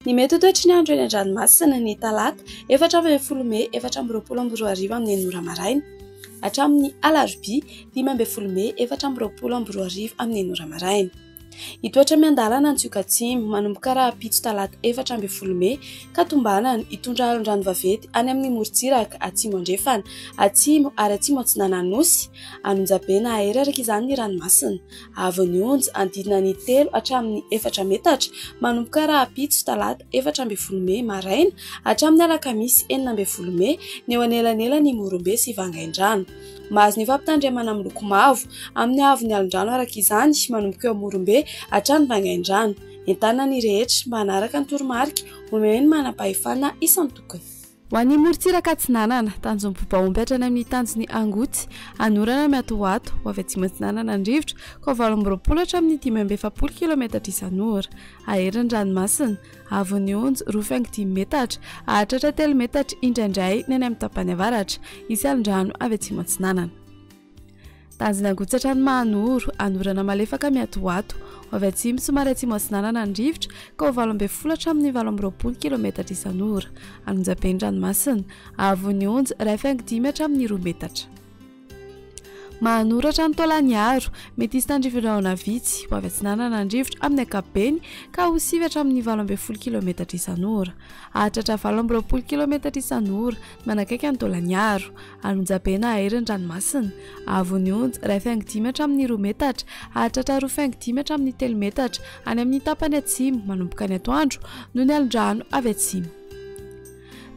Ny mety toetry ny andro eny an-dranomasina ny talata 4 May 2024 amin'ny 9 maraina hatramin'ny alarobia 5 May 2024 amin'ny 9 maraina. Hitoetra miandalana ny tsioka atsimo manomboka rahapitso talata 4 May ka tombanana hitondra alondrano vaventy any amin'ny morontsiraka atsimo andrefana atsimo ary atsimo atsinanan'ny nosy Hanonja na hahery araka izany ny ranomasina avy onja andidina ny 3 hatramin'ny 4 metatra manomboka rahapitso talata 4 May maraina hatramin'ny alakamisy 9 May ny eo anelanela ny morombe sy vangaindrano. Mahazo ny fampitandremana amin'ny loko mavo amin'ny avy ny alondrano araka izany manomboka eo morombe hatrany vangaindrano. Entanina ny rehetra mba hanaraka ny toromarika omeny manam-pahefana isan'ny tokony. Ho an'ny morontsiraka atsinanana tanjom-bobaomby hatrany amin'ny tanjony angoty anorana miatoato ho avy atsimo atsinanana andrivotra ka 8 hatramin'ny 570 km isan'ora hahery ny ranomasina avy ny onja 25 metatra hahatratra 3 metatra indraindray ny any amin'ny tapany avaratra hisy alondrano avy atsimo atsinanana. Tanjona angoty hatrany mahanoro anorana malefaka miatoato avy atsimo somary atsimo atsinanana andrivotra ka 8 hatramin'ny 20 km isan'ora Hanonja ny ranomasina avy ny onja 25 hatramin'ny 2 metatra. Mahanoratra ny tolanyaro mety hisy tandrifirahona vitsy ho avy atsinanana andrivotra amin'ny ankapobeny ka 9 hatramin'ny 20 km isan'ora hahatratra 20 km isan'ora manakaiky ny tolanyaro Hanonja na hahery ny ranomasina avy ny onja 25 hatramin'ny 2 metatra hahatratra 25 hatramin'ny 3 metatra any amin'ny tapany atsimo manomboka ny atoandro no ny alondrano avy atsimo.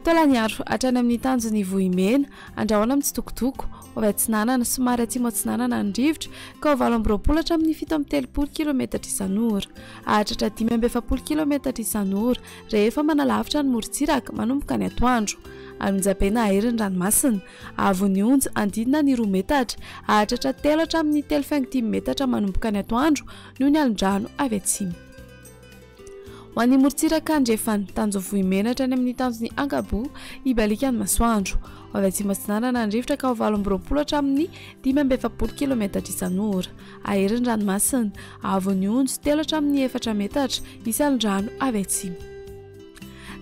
Tolanyaro hatrany amin'ny tanjony vohimena andrahoana amin'ny tsitokotoko avy atsinanana somary atsimo atsinanana andrivotra ka 20 hatramin'ny 730 km isan'ora hahatratra 570 km isan'ora rehefa manalavitra ny morontsiraka manomboka ny atoandro Hanonja na hahery ny ranomasina avy ny onja andidina ny 2 metatra hahatratra 3 hatramin'ny 3.5 metatra manomboka ny atoandro no ny alondrano avy atsimo. Ho an'ny morontsiraka andrefana tanjo vohimena hatrany amin'ny tanjony ankabo ibalika ny masoandro avy atsimo atsinanana andrivotra ka 20 hatramin'ny 570 km isan'ora hahery ny ranomasina avy ny onja 3 hatramin'ny 4 metatra hisy alondrano avy atsimo.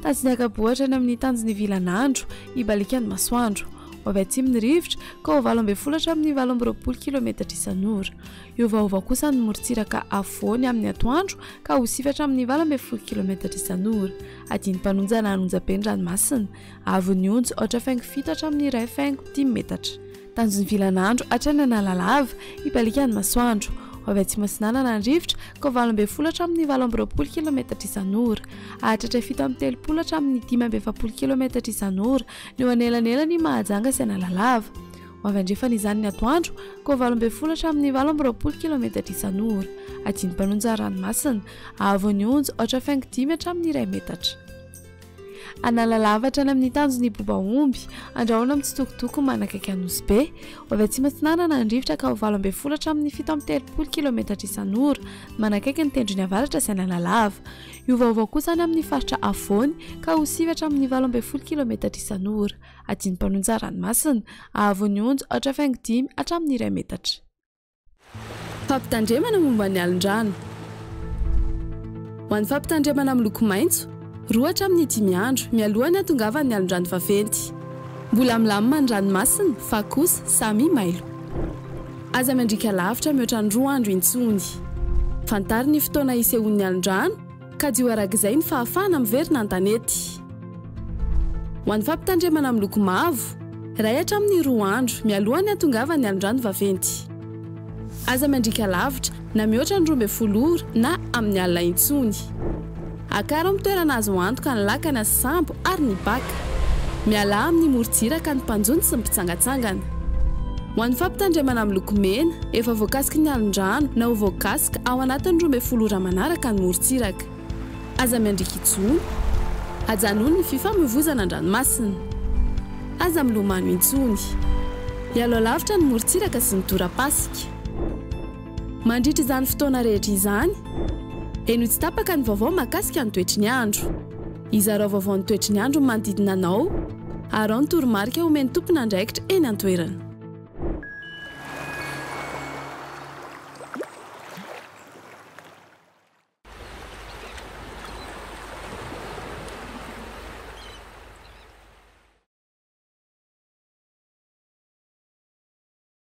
Tanjony ankabo hatrany amin'ny tanjony vilanandro ibalika ny masoandro avy atsimo ny rivotra ka 20 hatramin'ny 20 km isan'ora iovaova kosa ny morontsiraka afovoany amin'ny atoandro ka 9 hatramin'ny 20 km isan'ora adiny mpanonjana Hanonja ny ranomasina avy ny onja 7 hatramin'ny 1.10 metatra. Tanjony vilanandro hatrany analalava ibalika ny masoandro avy atsimo atsinanana andrivotra ka 20 hatramin'ny 20 km isan'ora hahatratra 730 hatramin'ny 570 km isan'ora ny eo anelanela ny mahajanga sy analalava avy andrefana izany ny atoandro ka 20 hatramin'ny 20 km isan'ora adiny mpanonja ranomasina avy ny onja 8.10 hatramin'ny 1 metatra. Analalava hatrany amin'ny tanjony bobaomby andrahoana amin'ny tsitokotoko manakaiky nosy be avy atsimo atsinanana andrivotra ka 20 hatramin'ny 730 km isan'ora manakaiky ny tendrony avaratra sy analalava iovaova kosa any amin'ny faritra afovoany ka 9 hatramin'ny 20 km isan'ora adiny mpanonja ranomasina avy ny onja 8.5 hatramin'ny 1 metatra. Fampitandremana momba ny alondrano. Ho an'ny fampitandremana amin'ny loko maitso 2 hatramin'ny 5 andro mialoha ny hatongavan'ny alondrano vaventy. Mbola milamina ny ranomasina fa kosa samy mailo. Aza mandrika lavitra mihoatra ny 2 andro intsony. Fantary ny fotoana isehon'ny alondrano ka dio arak'izay ny fahafahana miverina an-tanety. Ho an'ny fampitandremana amin'ny loko mavo 1 hatramin'ny 2 andro mialoha ny hatongavan'ny alondrano vaventy. Aza mandrika lavitra na mihoatra ny 12 ora na amin'ny alina intsony. Akara mitoerana azo antoka ny lakana sy sambo ary ny baka miala amin'ny morontsiraka ny mpanjony sy ny mpitsangatsangana. Ho an'ny fampitandremana amin'ny loko mena efa voakasika ny alondrano na ho voakasika ao anatin'ny 12 ora manaraka ny morontsiraka. Aza miandrika itsony ajanony ny fifamoivoizana an-dranomasina. Aza milomano intsony ialo lavitra ny morontsiraka sy ny tora-pasika. Mandritra izany fotoana rehetra izany eno tsy tapaka ny vaovao mahakasika ny toetry ny andro. Izarao vaovao ny toetry ny andro manodidina anao ary ao ny toromarika omeny tompona andraikitra eny an-toerana.